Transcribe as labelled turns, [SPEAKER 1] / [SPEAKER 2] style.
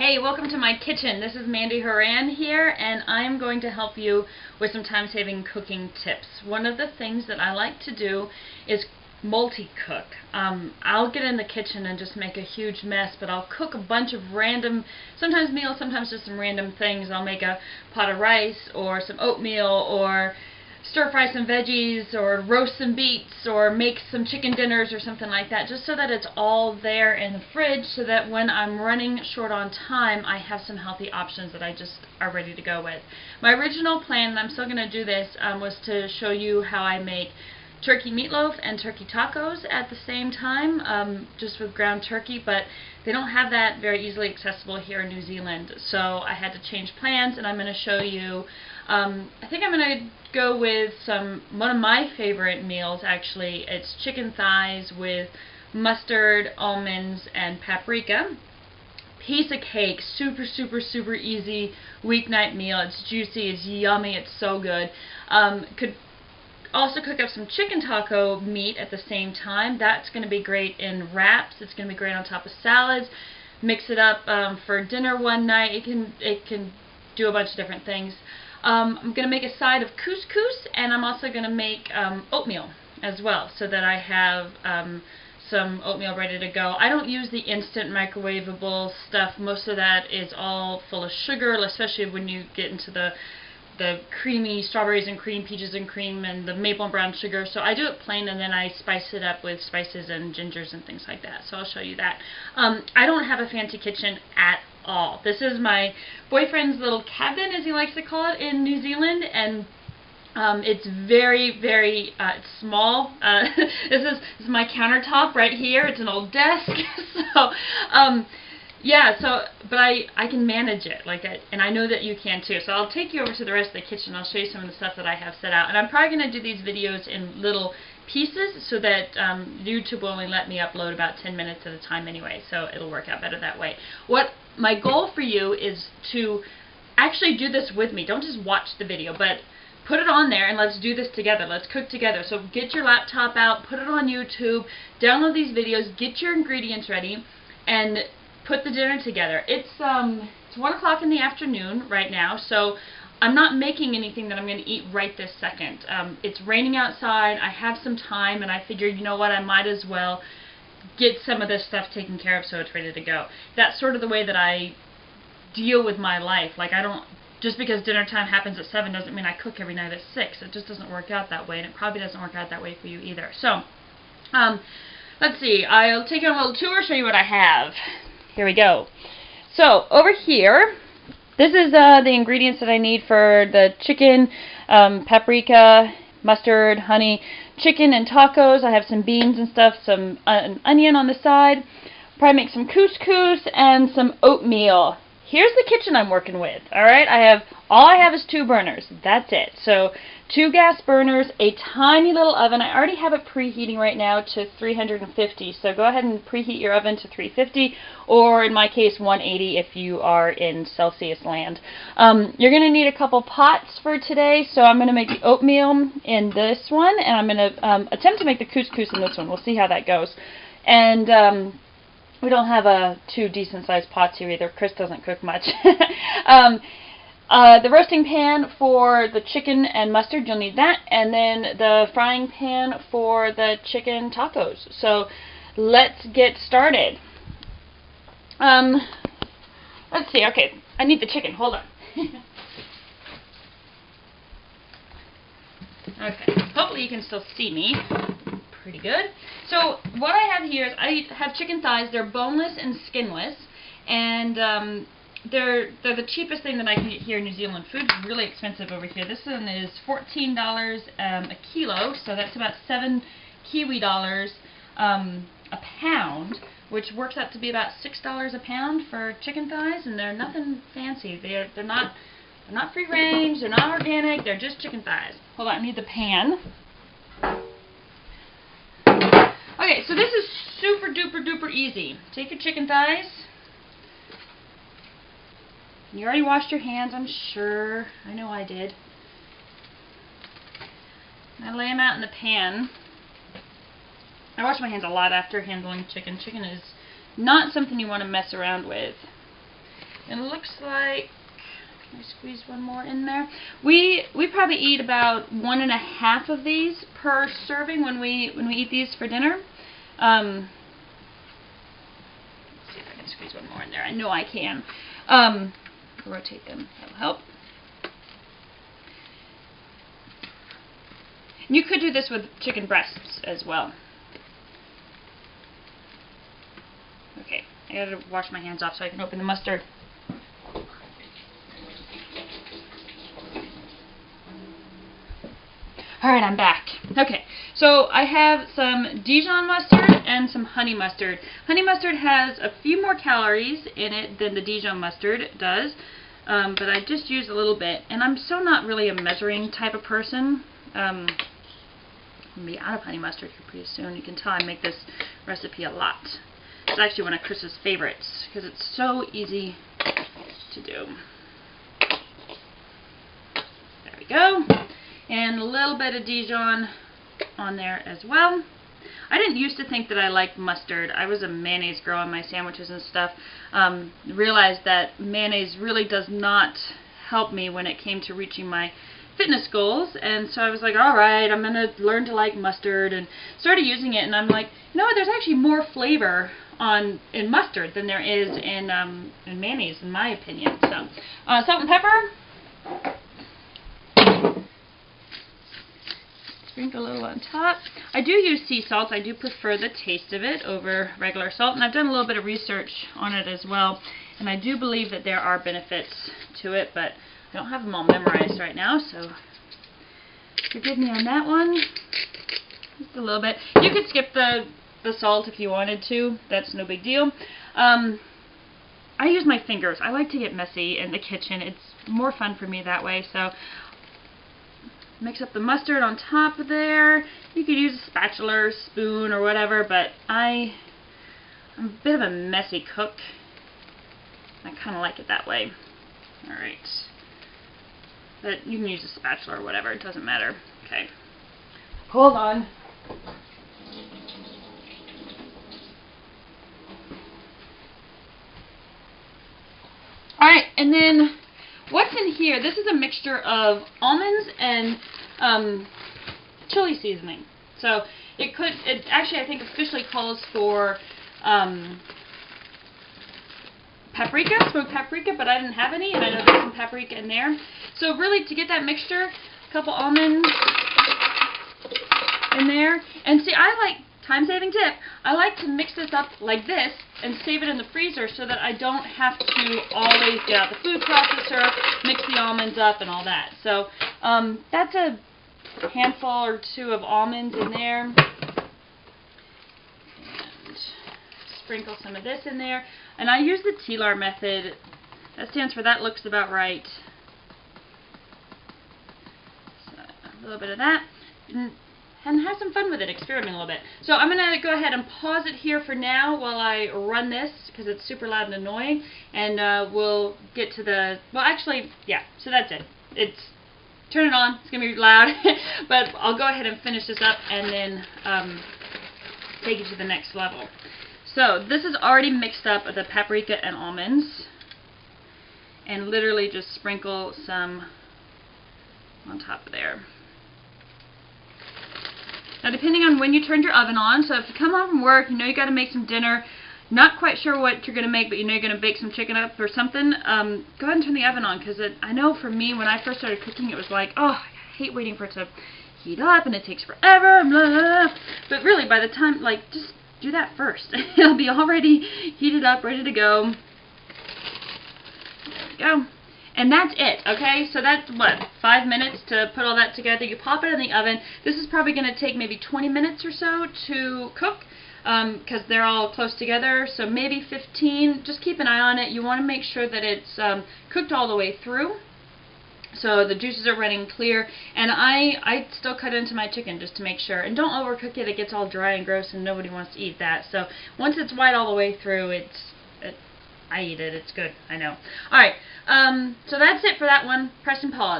[SPEAKER 1] Hey, welcome to my kitchen. This is Mandy Horan here, and I'm going to help you with some time-saving cooking tips. One of the things that I like to do is multi-cook. I'll get in the kitchen and just make a huge mess, but I'll cook a bunch of random, sometimes meals, sometimes just some random things. I'll make a pot of rice or some oatmeal or stir-fry some veggies or roast some beets or make some chicken dinners or something like that, just so that it's all there in the fridge so that when I'm running short on time, I have some healthy options that I just are ready to go with. My original plan, and I'm still going to do this, was to show you how I make turkey meatloaf and turkey tacos at the same time, just with ground turkey, but they don't have that very easily accessible here in New Zealand, so I had to change plans, and I'm going to show you, I think I'm going to go with one of my favorite meals actually. It's chicken thighs with mustard, almonds, and paprika. Piece of cake, super, super, super easy weeknight meal. It's juicy, it's yummy, it's so good. Could also cook up some chicken taco meat at the same time. That's going to be great in wraps. It's going to be great on top of salads. Mix it up for dinner one night. It can do a bunch of different things. I'm going to make a side of couscous, and I'm also going to make oatmeal as well, so that I have some oatmeal ready to go. I don't use the instant microwavable stuff. Most of that is all full of sugar, especially when you get into the creamy strawberries and cream, peaches and cream, and the maple and brown sugar. So I do it plain, and then I spice it up with spices and gingers and things like that. So I'll show you that. I don't have a fancy kitchen at all. This is my boyfriend's little cabin, as he likes to call it, in New Zealand, and it's very, very small. This is my countertop right here. It's an old desk. So yeah, but I can manage it, and I know that you can too. So I'll take you over to the rest of the kitchen. I'll show you some of the stuff that I have set out, and I'm probably going to do these videos in little pieces so that YouTube will only let me upload about 10 minutes at a time anyway, so it'll work out better that way. What my goal for you is to actually do this with me. Don't just watch the video, but put it on there and let's do this together. Let's cook together. So get your laptop out, put it on YouTube, download these videos, get your ingredients ready, and put the dinner together. It's 1 o'clock in the afternoon right now, so I'm not making anything that I'm going to eat right this second. It's raining outside, I have some time, and I figured, you know what, I might as well get some of this stuff taken care of so it's ready to go. That's sort of the way that I deal with my life. Like, I don't, just because dinner time happens at 7 doesn't mean I cook every night at 6. It just doesn't work out that way, and it probably doesn't work out that way for you either. So, let's see, I'll take you on a little tour, show you what I have. Here we go. So, over here, this is the ingredients that I need for the chicken, paprika, mustard, honey, chicken and tacos. I have some beans and stuff, some an onion on the side. Probably make some couscous and some oatmeal. Here's the kitchen I'm working with. Alright, all I have is 2 burners. That's it. So 2 gas burners, a tiny little oven. I already have it preheating right now to 350. So go ahead and preheat your oven to 350, or in my case 180 if you are in Celsius land. You're going to need a couple pots for today. So I'm going to make the oatmeal in this one, and I'm going to attempt to make the couscous in this one. We'll see how that goes. And we don't have 2 decent-sized pots here either. Chris doesn't cook much. The roasting pan for the chicken and mustard, you'll need that. And then the frying pan for the chicken tacos. So let's get started. Let's see. Okay, I need the chicken. Hold on. Okay, hopefully you can still see me. Pretty good. So what I have here is I have chicken thighs. They're boneless and skinless, and they're the cheapest thing that I can get here in New Zealand. Food's really expensive over here. This one is $14 a kilo, so that's about 7 Kiwi dollars a pound, which works out to be about $6 a pound for chicken thighs, and they're nothing fancy. They're not free range. They're not organic. They're just chicken thighs. Hold on, I need the pan. Okay, so this is super duper duper easy. Take your chicken thighs. You already washed your hands, I'm sure. I know I did. I lay them out in the pan. I wash my hands a lot after handling chicken. Chicken is not something you want to mess around with. And it looks like, can I squeeze one more in there? We probably eat about 1.5 of these per serving when we eat these for dinner. Let's see if I can squeeze one more in there. I know I can. Rotate them. That'll help. You could do this with chicken breasts as well. Okay, I gotta wash my hands off so I can open the mustard. Alright, I'm back. Okay, so I have some Dijon mustard and some honey mustard. Honey mustard has a few more calories in it than the Dijon mustard does, but I just use a little bit. And I'm so not really a measuring type of person. I'm going to be out of honey mustard here pretty soon. You can tell I make this recipe a lot. It's actually one of Chris's favorites because it's so easy to do. There we go. And a little bit of Dijon on there as well. I didn't used to think that I liked mustard. I was a mayonnaise girl on my sandwiches and stuff. Realized that mayonnaise really does not help me when it came to reaching my fitness goals, and so I was like, alright, I'm going to learn to like mustard, and started using it, and I'm like, you know what, there's actually more flavor in mustard than there is in mayonnaise, in my opinion. So, salt and pepper. Sprinkle a little on top. I do use sea salt. I do prefer the taste of it over regular salt, and I've done a little bit of research on it as well, and I do believe that there are benefits to it, but I don't have them all memorized right now, so forgive me on that one. Just a little bit. You could skip the salt if you wanted to. That's no big deal. I use my fingers. I like to get messy in the kitchen. It's more fun for me that way, so mix up the mustard on top of there. You could use a spatula or spoon or whatever, but I'm a bit of a messy cook. I kind of like it that way. Alright. But you can use a spatula or whatever, it doesn't matter. Okay. Hold on. Alright, and then what's in here? This is a mixture of almonds and chili seasoning. So it actually I think officially calls for paprika, smoked paprika, but I didn't have any, and I know there's some paprika in there. So really, to get that mixture, a couple almonds in there. And see, I like, time-saving tip, I like to mix this up like this and save it in the freezer so that I don't have to always get out the food processor, mix the almonds up, and all that. So that's a handful or two of almonds in there. And sprinkle some of this in there. And I use the TLAR method. That stands for that looks about right. So a little bit of that. And have some fun with it, experiment a little bit. So I'm going to go ahead and pause it here for now while I run this, because it's super loud and annoying, and we'll get to the, well actually, yeah, so that's it. Turn it on, it's going to be loud, but I'll go ahead and finish this up and then take it to the next level. So this is already mixed up with the paprika and almonds, and literally just sprinkle some on top of there. Now depending on when you turned your oven on, so if you come home from work, you know you got to make some dinner, not quite sure what you're going to make, but you know you're going to bake some chicken up or something, go ahead and turn the oven on, because I know for me when I first started cooking it was like, oh, I hate waiting for it to heat up and it takes forever, blah, blah, blah. But really by the time, like, just do that first. It'll be already heated up, ready to go. There we go. And that's it, okay? So that's, what, 5 minutes to put all that together. You pop it in the oven. This is probably going to take maybe 20 minutes or so to cook, because they're all close together, so maybe 15. Just keep an eye on it. You want to make sure that it's cooked all the way through, so the juices are running clear. And I still cut into my chicken just to make sure. And don't overcook it. It gets all dry and gross and nobody wants to eat that. So once it's white all the way through, I eat it. It's good. I know. Alright, so that's it for that one. Press and pause.